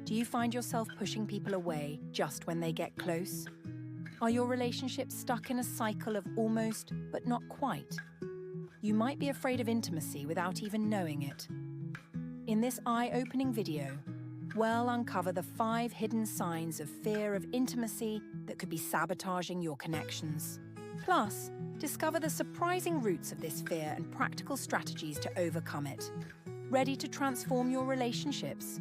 Do you find yourself pushing people away just when they get close? Are your relationships stuck in a cycle of almost, but not quite? You might be afraid of intimacy without even knowing it. In this eye-opening video, we'll uncover the 5 hidden signs of fear of intimacy that could be sabotaging your connections. Plus, discover the surprising roots of this fear and practical strategies to overcome it. Ready to transform your relationships?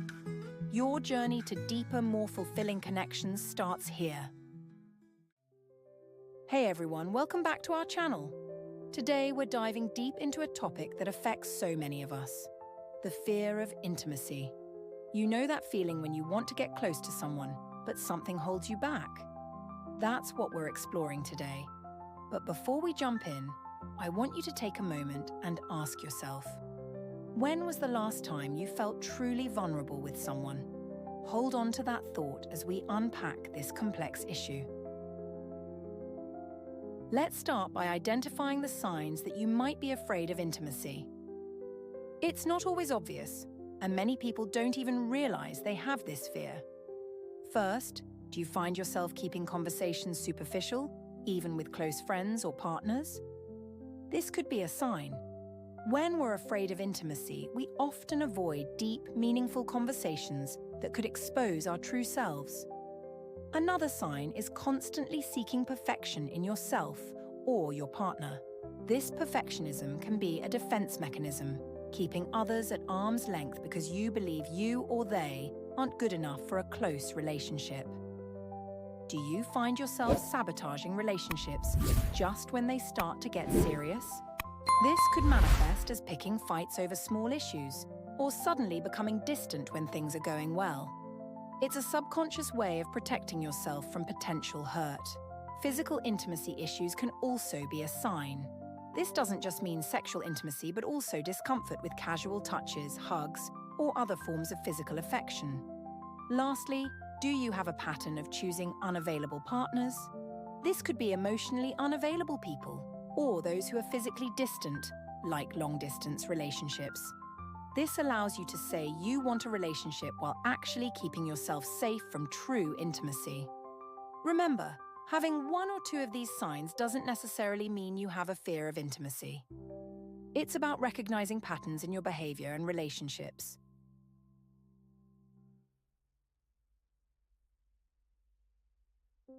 Your journey to deeper, more fulfilling connections starts here. Hey everyone, welcome back to our channel. Today we're diving deep into a topic that affects so many of us: the fear of intimacy. You know that feeling when you want to get close to someone, but something holds you back? That's what we're exploring today. But before we jump in, I want you to take a moment and ask yourself, when was the last time you felt truly vulnerable with someone? Hold on to that thought as we unpack this complex issue. Let's start by identifying the signs that you might be afraid of intimacy. It's not always obvious, and many people don't even realize they have this fear. First, do you find yourself keeping conversations superficial, even with close friends or partners? This could be a sign. When we're afraid of intimacy, we often avoid deep, meaningful conversations that could expose our true selves. Another sign is constantly seeking perfection in yourself or your partner. This perfectionism can be a defense mechanism, keeping others at arm's length because you believe you or they aren't good enough for a close relationship. Do you find yourself sabotaging relationships just when they start to get serious? This could manifest as picking fights over small issues, or suddenly becoming distant when things are going well. It's a subconscious way of protecting yourself from potential hurt. Physical intimacy issues can also be a sign. This doesn't just mean sexual intimacy, but also discomfort with casual touches, hugs, or other forms of physical affection. Lastly, do you have a pattern of choosing unavailable partners? This could be emotionally unavailable people, or those who are physically distant, like long-distance relationships. This allows you to say you want a relationship while actually keeping yourself safe from true intimacy. Remember, having one or two of these signs doesn't necessarily mean you have a fear of intimacy. It's about recognizing patterns in your behavior and relationships.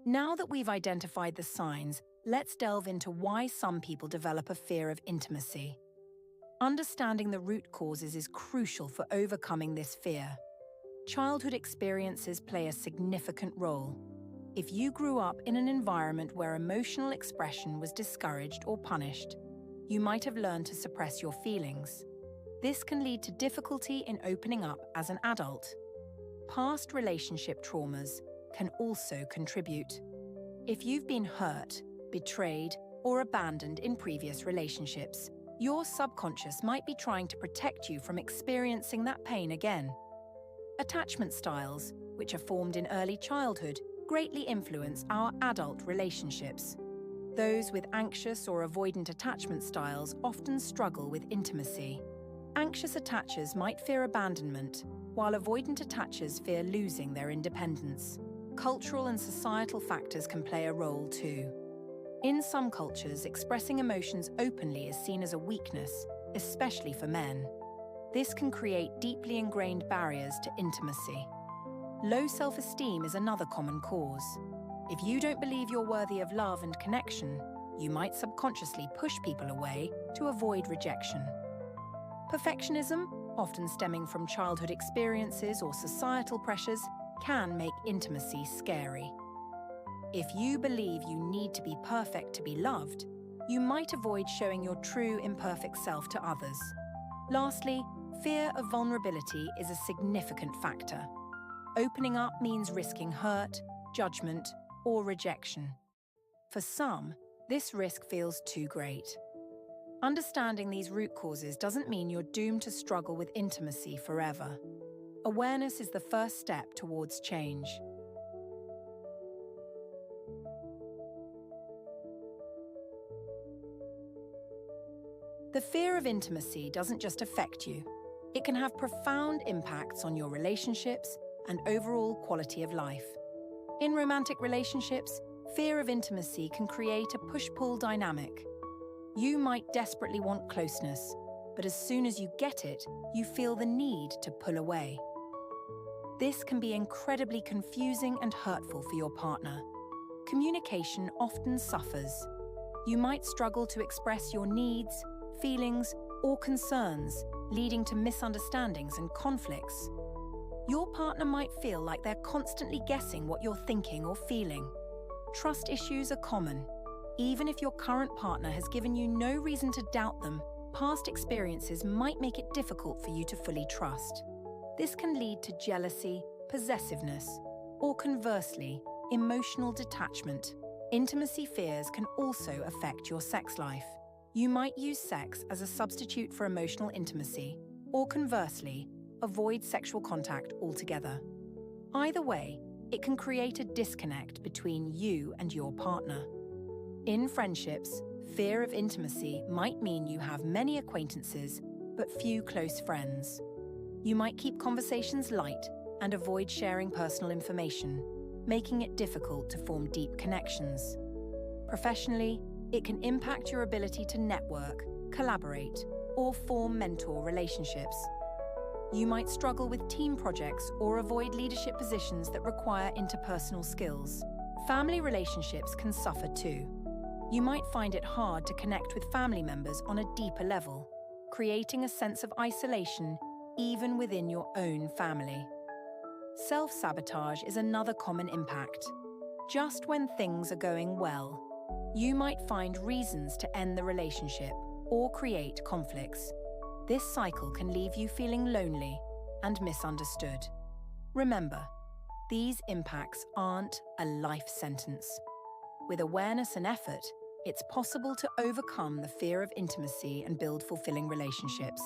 Now that we've identified the signs, let's delve into why some people develop a fear of intimacy. Understanding the root causes is crucial for overcoming this fear. Childhood experiences play a significant role. If you grew up in an environment where emotional expression was discouraged or punished, you might have learned to suppress your feelings. This can lead to difficulty in opening up as an adult. Past relationship traumas can also contribute. If you've been hurt, betrayed, or abandoned in previous relationships, your subconscious might be trying to protect you from experiencing that pain again. Attachment styles, which are formed in early childhood, greatly influence our adult relationships. Those with anxious or avoidant attachment styles often struggle with intimacy. Anxious attachers might fear abandonment, while avoidant attachers fear losing their independence. Cultural and societal factors can play a role too. In some cultures, expressing emotions openly is seen as a weakness, especially for men. This can create deeply ingrained barriers to intimacy. Low self-esteem is another common cause. If you don't believe you're worthy of love and connection, you might subconsciously push people away to avoid rejection. Perfectionism, often stemming from childhood experiences or societal pressures, can make intimacy scary. If you believe you need to be perfect to be loved, you might avoid showing your true imperfect self to others. Lastly, fear of vulnerability is a significant factor. Opening up means risking hurt, judgment, or rejection. For some, this risk feels too great. Understanding these root causes doesn't mean you're doomed to struggle with intimacy forever. Awareness is the first step towards change. The fear of intimacy doesn't just affect you. It can have profound impacts on your relationships and overall quality of life. In romantic relationships, fear of intimacy can create a push-pull dynamic. You might desperately want closeness, but as soon as you get it, you feel the need to pull away. This can be incredibly confusing and hurtful for your partner. Communication often suffers. You might struggle to express your needs, feelings, or concerns, leading to misunderstandings and conflicts. Your partner might feel like they're constantly guessing what you're thinking or feeling. Trust issues are common. Even if your current partner has given you no reason to doubt them, past experiences might make it difficult for you to fully trust. This can lead to jealousy, possessiveness, or conversely, emotional detachment. Intimacy fears can also affect your sex life. You might use sex as a substitute for emotional intimacy, or conversely, avoid sexual contact altogether. Either way, it can create a disconnect between you and your partner. In friendships, fear of intimacy might mean you have many acquaintances, but few close friends. You might keep conversations light and avoid sharing personal information, making it difficult to form deep connections. Professionally, it can impact your ability to network, collaborate, or form mentor relationships. You might struggle with team projects or avoid leadership positions that require interpersonal skills. Family relationships can suffer too. You might find it hard to connect with family members on a deeper level, creating a sense of isolation even within your own family. Self-sabotage is another common impact. Just when things are going well, you might find reasons to end the relationship or create conflicts. This cycle can leave you feeling lonely and misunderstood. Remember, these impacts aren't a life sentence. With awareness and effort, it's possible to overcome the fear of intimacy and build fulfilling relationships.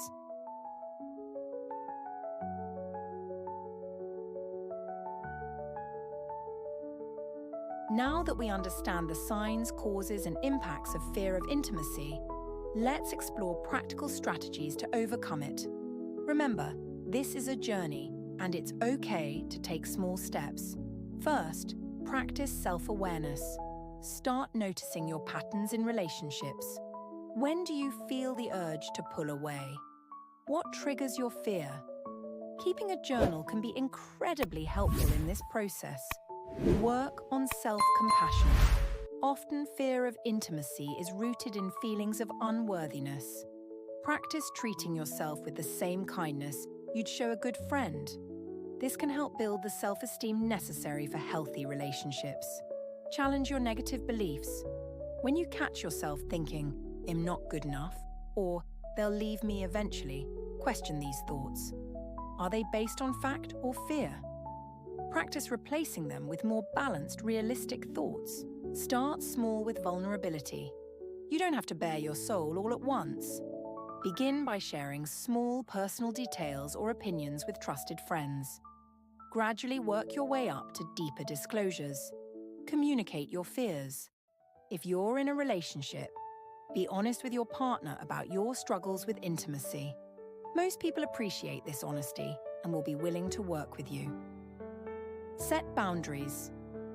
Now that we understand the signs, causes, and impacts of fear of intimacy, let's explore practical strategies to overcome it. Remember, this is a journey, and it's okay to take small steps. First, practice self-awareness. Start noticing your patterns in relationships. When do you feel the urge to pull away? What triggers your fear? Keeping a journal can be incredibly helpful in this process. Work on self-compassion. Often fear of intimacy is rooted in feelings of unworthiness. Practice treating yourself with the same kindness you'd show a good friend. This can help build the self-esteem necessary for healthy relationships. Challenge your negative beliefs. When you catch yourself thinking, "I'm not good enough," or "they'll leave me eventually," question these thoughts. Are they based on fact or fear? Practice replacing them with more balanced, realistic thoughts. Start small with vulnerability. You don't have to bare your soul all at once. Begin by sharing small personal details or opinions with trusted friends. Gradually work your way up to deeper disclosures. Communicate your fears. If you're in a relationship, be honest with your partner about your struggles with intimacy. Most people appreciate this honesty and will be willing to work with you. Set boundaries.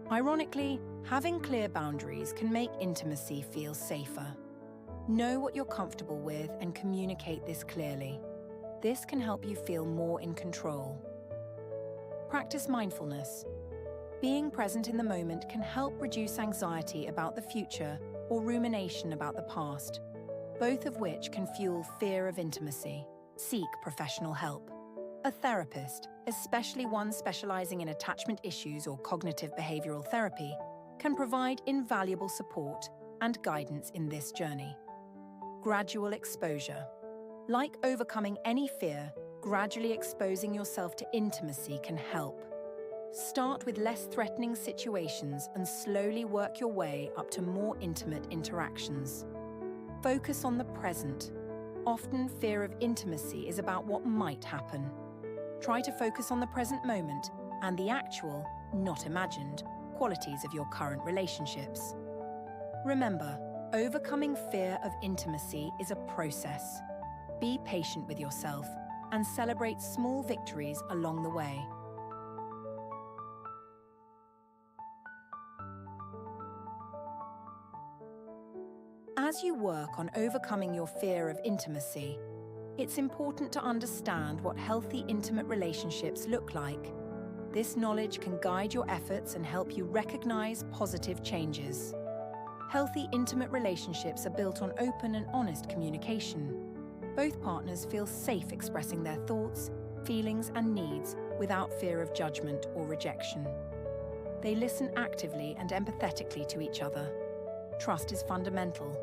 Ironically, having clear boundaries can make intimacy feel safer. Know what you're comfortable with and communicate this clearly. This can help you feel more in control. Practice mindfulness. Being present in the moment can help reduce anxiety about the future or rumination about the past, both of which can fuel fear of intimacy. Seek professional help. A therapist, especially one specializing in attachment issues or cognitive behavioral therapy, can provide invaluable support and guidance in this journey. Gradual exposure. Like overcoming any fear, gradually exposing yourself to intimacy can help. Start with less threatening situations and slowly work your way up to more intimate interactions. Focus on the present. Often, fear of intimacy is about what might happen. Try to focus on the present moment and the actual, not imagined, qualities of your current relationships. Remember, overcoming fear of intimacy is a process. Be patient with yourself and celebrate small victories along the way. As you work on overcoming your fear of intimacy, it's important to understand what healthy, intimate relationships look like. This knowledge can guide your efforts and help you recognize positive changes. Healthy, intimate relationships are built on open and honest communication. Both partners feel safe expressing their thoughts, feelings, and needs without fear of judgment or rejection. They listen actively and empathetically to each other. Trust is fundamental.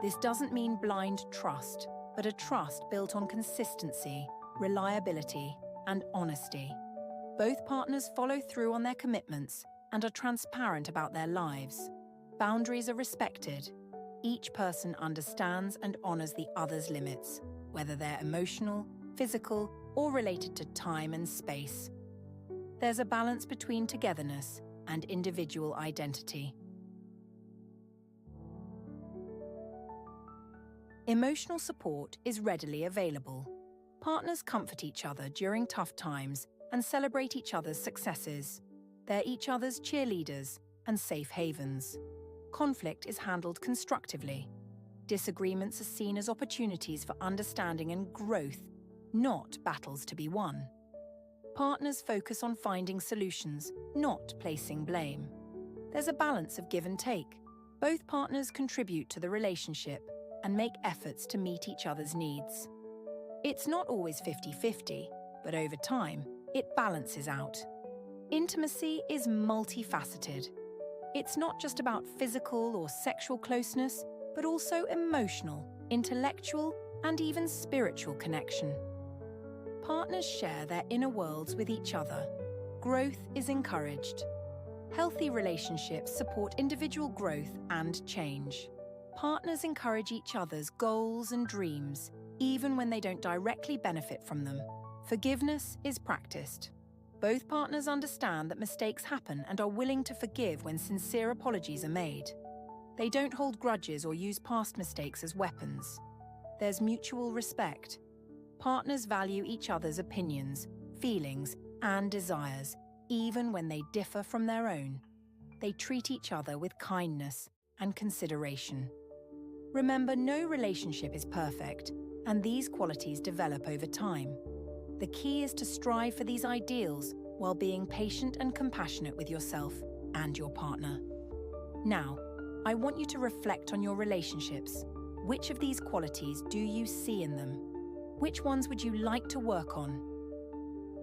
This doesn't mean blind trust, but a trust built on consistency, reliability, and honesty. Both partners follow through on their commitments and are transparent about their lives. Boundaries are respected. Each person understands and honors the other's limits, whether they're emotional, physical, or related to time and space. There's a balance between togetherness and individual identity. Emotional support is readily available. Partners comfort each other during tough times and celebrate each other's successes. They're each other's cheerleaders and safe havens. Conflict is handled constructively. Disagreements are seen as opportunities for understanding and growth, not battles to be won. Partners focus on finding solutions, not placing blame. There's a balance of give and take. Both partners contribute to the relationship and make efforts to meet each other's needs. It's not always 50-50, but over time, it balances out. Intimacy is multifaceted. It's not just about physical or sexual closeness, but also emotional, intellectual, and even spiritual connection. Partners share their inner worlds with each other. Growth is encouraged. Healthy relationships support individual growth and change. Partners encourage each other's goals and dreams, even when they don't directly benefit from them. Forgiveness is practiced. Both partners understand that mistakes happen and are willing to forgive when sincere apologies are made. They don't hold grudges or use past mistakes as weapons. There's mutual respect. Partners value each other's opinions, feelings, and desires, even when they differ from their own. They treat each other with kindness and consideration. Remember, no relationship is perfect, and these qualities develop over time. The key is to strive for these ideals while being patient and compassionate with yourself and your partner. Now, I want you to reflect on your relationships. Which of these qualities do you see in them? Which ones would you like to work on?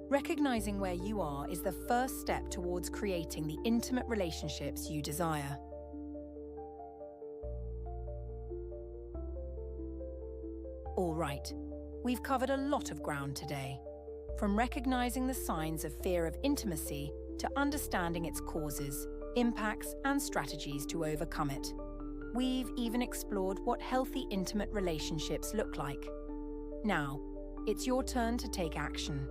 Recognizing where you are is the first step towards creating the intimate relationships you desire. All right, we've covered a lot of ground today. From recognizing the signs of fear of intimacy to understanding its causes, impacts, and strategies to overcome it. We've even explored what healthy, intimate relationships look like. Now, it's your turn to take action.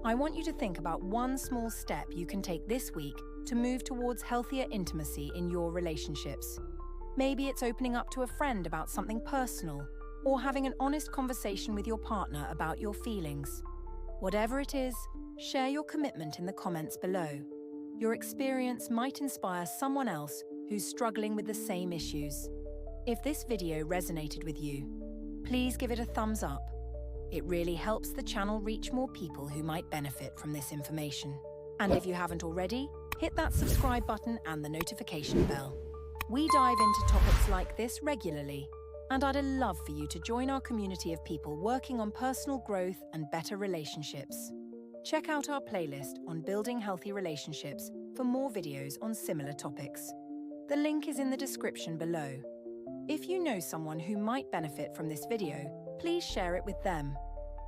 I want you to think about one small step you can take this week to move towards healthier intimacy in your relationships. Maybe it's opening up to a friend about something personal, or having an honest conversation with your partner about your feelings. Whatever it is, share your commitment in the comments below. Your experience might inspire someone else who's struggling with the same issues. If this video resonated with you, please give it a thumbs up. It really helps the channel reach more people who might benefit from this information. And if you haven't already, hit that subscribe button and the notification bell. We dive into topics like this regularly, and I'd love for you to join our community of people working on personal growth and better relationships. Check out our playlist on building healthy relationships for more videos on similar topics. The link is in the description below. If you know someone who might benefit from this video, please share it with them.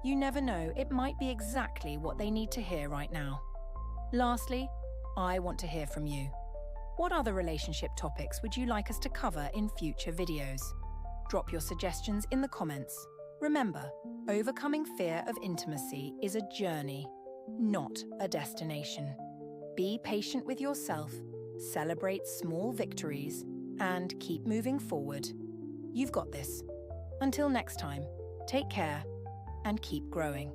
You never know, it might be exactly what they need to hear right now. Lastly, I want to hear from you. What other relationship topics would you like us to cover in future videos? Drop your suggestions in the comments. Remember, overcoming fear of intimacy is a journey, not a destination. Be patient with yourself, celebrate small victories, and keep moving forward. You've got this. Until next time, take care and keep growing.